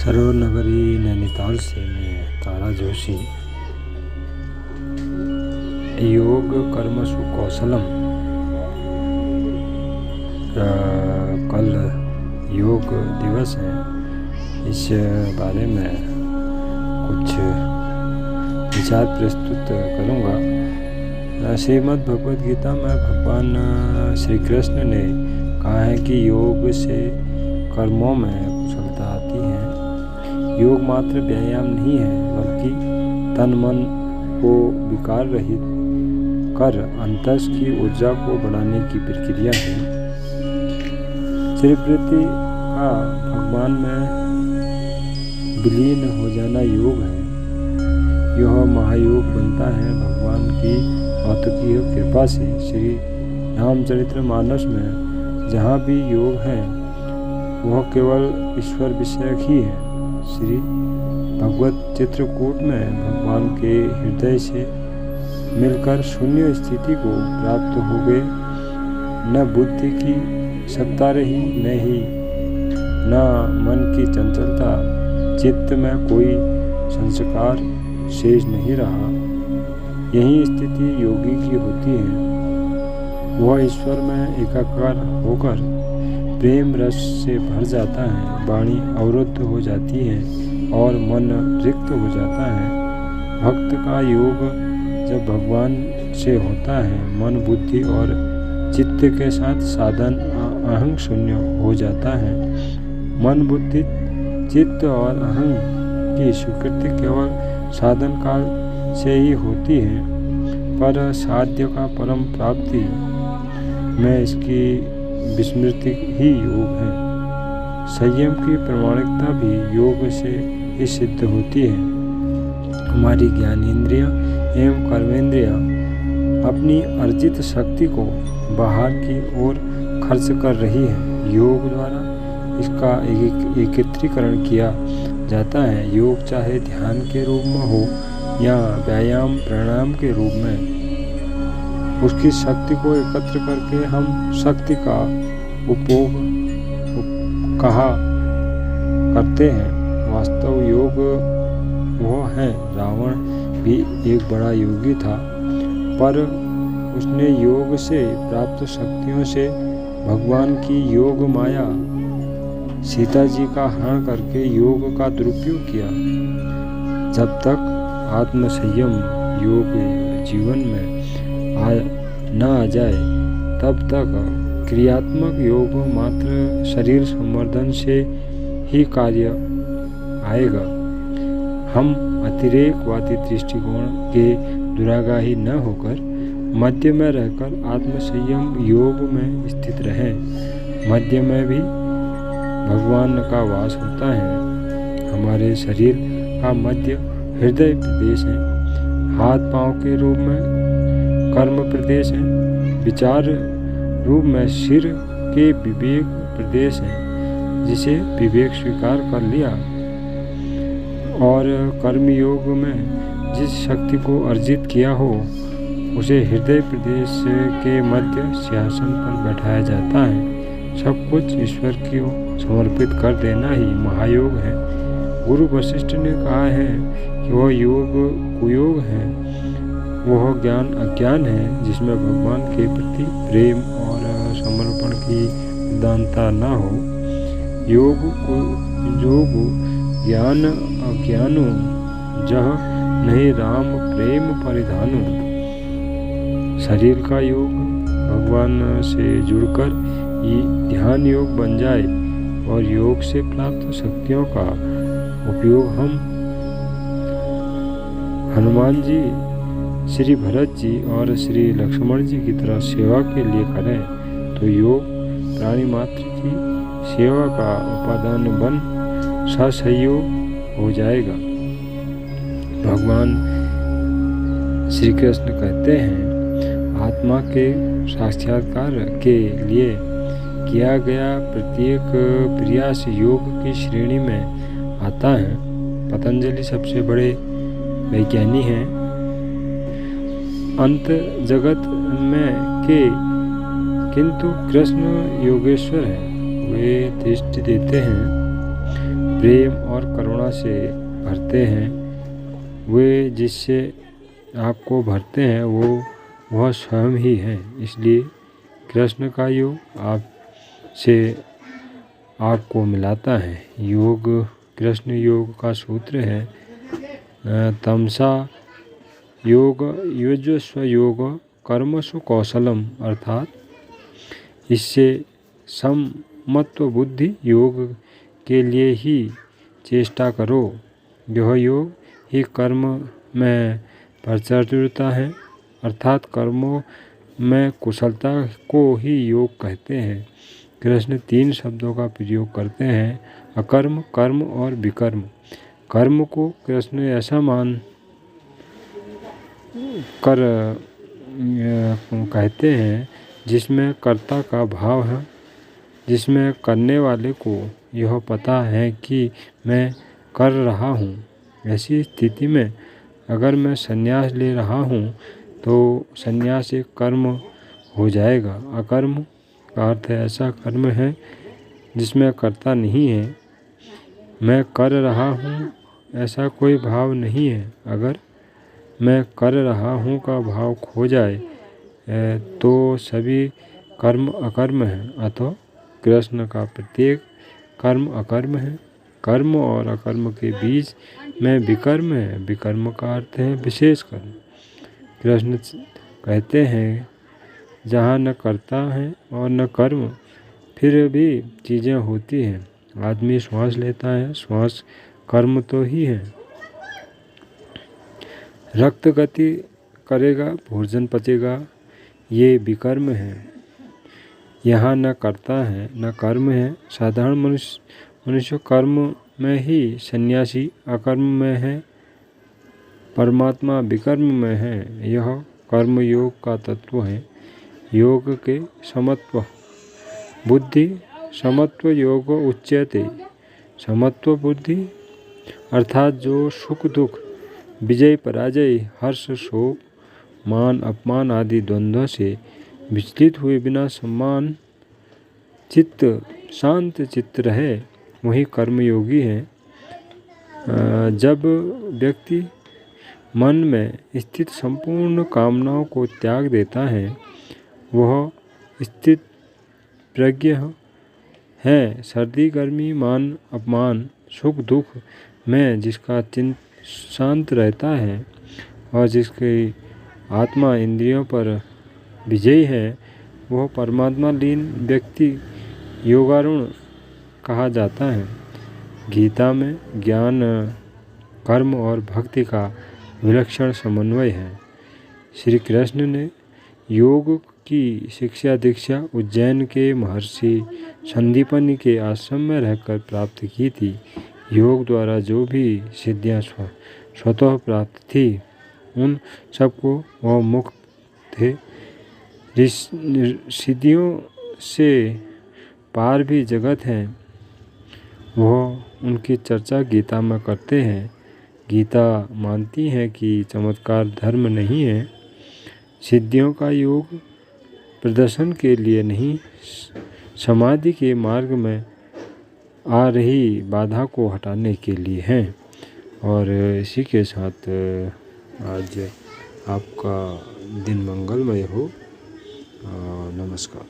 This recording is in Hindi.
सरोवर नगरी नैनीताल से मैं तारा जोशी। योग कर्मसु कौशलम। कल योग दिवस है, इस बारे में कुछ विचार प्रस्तुत करूँगा। श्रीमद् भगवद गीता में भगवान श्री कृष्ण ने कहा है कि योग से कर्मों में कुशलता आती है। योग मात्र व्यायाम नहीं है, बल्कि तन मन को विकार रहित कर अंतस की ऊर्जा को बढ़ाने की प्रक्रिया है। चिरवृत्ति का भगवान में विलीन हो जाना योग है। यह महायोग बनता है भगवान की अलौकिक कृपा से। श्री रामचरितमानस में जहाँ भी योग है वह केवल ईश्वर विषयक ही है। श्री भगवत चित्रकूट में भगवान के हृदय से मिलकर शून्य स्थिति को प्राप्त हो गए। न बुद्धि की सत्ता रही, न मन की चंचलता, चित्त में कोई संस्कार शेष नहीं रहा। यही स्थिति योगी की होती है। वह ईश्वर में एकाकार होकर प्रेम रस से भर जाता है। वाणी अवरुद्ध हो जाती है और मन रिक्त हो जाता है। भक्त का योग जब भगवान से होता है, मन बुद्धि और चित्त के साथ साधन अहंग शून्य हो जाता है। मन बुद्धि चित्त और अहंग की स्वीकृति केवल साधन काल से ही होती है, पर साध्य का परम प्राप्ति में इसकी विस्मृति ही योग है। संयम की प्रामाणिकता भी योग से ही सिद्ध होती है। हमारी ज्ञानेंद्रियां एवं कर्मेंद्रियां अपनी अर्जित शक्ति को बाहर की ओर खर्च कर रही है। योग द्वारा इसका एकत्रीकरण किया जाता है। योग चाहे ध्यान के रूप में हो या व्यायाम प्राणायाम के रूप में, उसकी शक्ति को एकत्र करके हम शक्ति का उपभोग कहा करते हैं। वास्तव योग वो है। रावण भी एक बड़ा योगी था, पर उसने योग से प्राप्त शक्तियों से भगवान की योग माया सीता जी का हरण करके योग का दुरुपयोग किया। जब तक आत्म संयम योग जीवन में न आ जाए, तब तक क्रियात्मक योग मात्र शरीर संवर्धन से ही कार्य आएगा। हम अतिरेकवादी दृष्टिकोण के दुराग्रही न होकर मध्य में रहकर आत्मसंयम योग में स्थित रहें। मध्य में भी भगवान का वास होता है। हमारे शरीर का मध्य हृदय प्रदेश है। हाथ पांव के रूप में कर्म प्रदेश है। विचार रूप में सिर के विवेक प्रदेश है, जिसे विवेक स्वीकार कर लिया। और कर्म योग में जिस शक्ति को अर्जित किया हो, उसे हृदय प्रदेश के मध्य सिंहासन पर बैठाया जाता है। सब कुछ ईश्वर को समर्पित कर देना ही महायोग है। गुरु वशिष्ठ ने कहा है कि वह योग कुयोग है। वह ज्ञान अज्ञान है जिसमें भगवान के प्रति प्रेम और समर्पण की उदारता न हो। योग ज्ञान अज्ञानो जह नहीं राम प्रेम परिधानो। शरीर का योग भगवान से जुड़कर ये ध्यान योग बन जाए और योग से प्राप्त शक्तियों का उपयोग हम हनुमान जी, श्री भरत जी और श्री लक्ष्मण जी की तरह सेवा के लिए करें, तो योग प्राणी मात्र की सेवा का उपादान बन सहयोग हो जाएगा। भगवान श्री कृष्ण कहते हैं, आत्मा के साक्षात्कार के लिए किया गया प्रत्येक प्रयास योग की श्रेणी में आता है। पतंजलि सबसे बड़े वैज्ञानिक हैं। अंत जगत में के किंतु कृष्ण योगेश्वर है। वे दृष्टि देते हैं प्रेम और करुणा से भरते हैं। वे जिससे आपको भरते हैं वह स्वयं ही है। इसलिए कृष्ण का योग आपसे आपको मिलाता है। योग कृष्ण योग का सूत्र है तमसा योग युजस्व योग कर्मसु कौशलम, अर्थात इससे समत्व बुद्धि योग के लिए ही चेष्टा करो। यह योग ही कर्म में प्रचुरता है, अर्थात कर्मों में कुशलता को ही योग कहते हैं। कृष्ण 3 शब्दों का प्रयोग करते हैं, अकर्म, कर्म और विकर्म। कर्म को कृष्ण ऐसा मान कर कहते हैं जिसमें कर्ता का भाव है, जिसमें करने वाले को यह पता है कि मैं कर रहा हूँ। ऐसी स्थिति में अगर मैं संन्यास ले रहा हूँ तो संन्यास एक कर्म हो जाएगा। अकर्म का अर्थ ऐसा कर्म है जिसमें कर्ता नहीं है। मैं कर रहा हूँ ऐसा कोई भाव नहीं है। अगर मैं कर रहा हूँ का भाव खो जाए तो सभी कर्म अकर्म हैं। अतः कृष्ण का प्रत्येक कर्म अकर्म है। कर्म और अकर्म के बीच में विकर्म है। विकर्म का अर्थ है विशेष कर्म। कृष्ण कहते हैं जहाँ न कर्ता है और न कर्म, फिर भी चीज़ें होती हैं। आदमी श्वास लेता है, श्वास कर्म तो ही है। रक्त गति करेगा, भोजन पचेगा, ये विकर्म है। यहाँ न कर्ता है न कर्म है। साधारण मनुष्य कर्म में ही, सन्यासी अकर्म में है, परमात्मा विकर्म में है। यह कर्म योग का तत्व है। योग के समत्व बुद्धि समत्व योग उच्यते। समत्व बुद्धि अर्थात जो सुख दुख, विजय पराजय, हर्ष शोक, मान अपमान आदि द्वंद्वों से विचलित हुए बिना सम्मान चित्त शांत चित्त रहे, वही कर्मयोगी है। जब व्यक्ति मन में स्थित संपूर्ण कामनाओं को त्याग देता है, वह स्थित प्रज्ञ है। सर्दी गर्मी, मान अपमान, सुख दुख में जिसका चित्त शांत रहता है और जिसकी आत्मा इंद्रियों पर विजयी है, वह परमात्मा लीन व्यक्ति योगारूढ़ कहा जाता है। गीता में ज्ञान, कर्म और भक्ति का विलक्षण समन्वय है। श्री कृष्ण ने योग की शिक्षा दीक्षा उज्जैन के महर्षि संदीपनि के आश्रम में रहकर प्राप्त की थी। योग द्वारा जो भी सिद्धियां स्वतः प्राप्त थी, उन सबको वह मुक्त थे। सिद्धियों से पार भी जगत है, वह उनकी चर्चा गीता में करते हैं। गीता मानती है कि चमत्कार धर्म नहीं है। सिद्धियों का योग प्रदर्शन के लिए नहीं, समाधि के मार्ग में आ रही बाधा को हटाने के लिए है। और इसी के साथ आज आपका दिन मंगलमय हो। नमस्कार।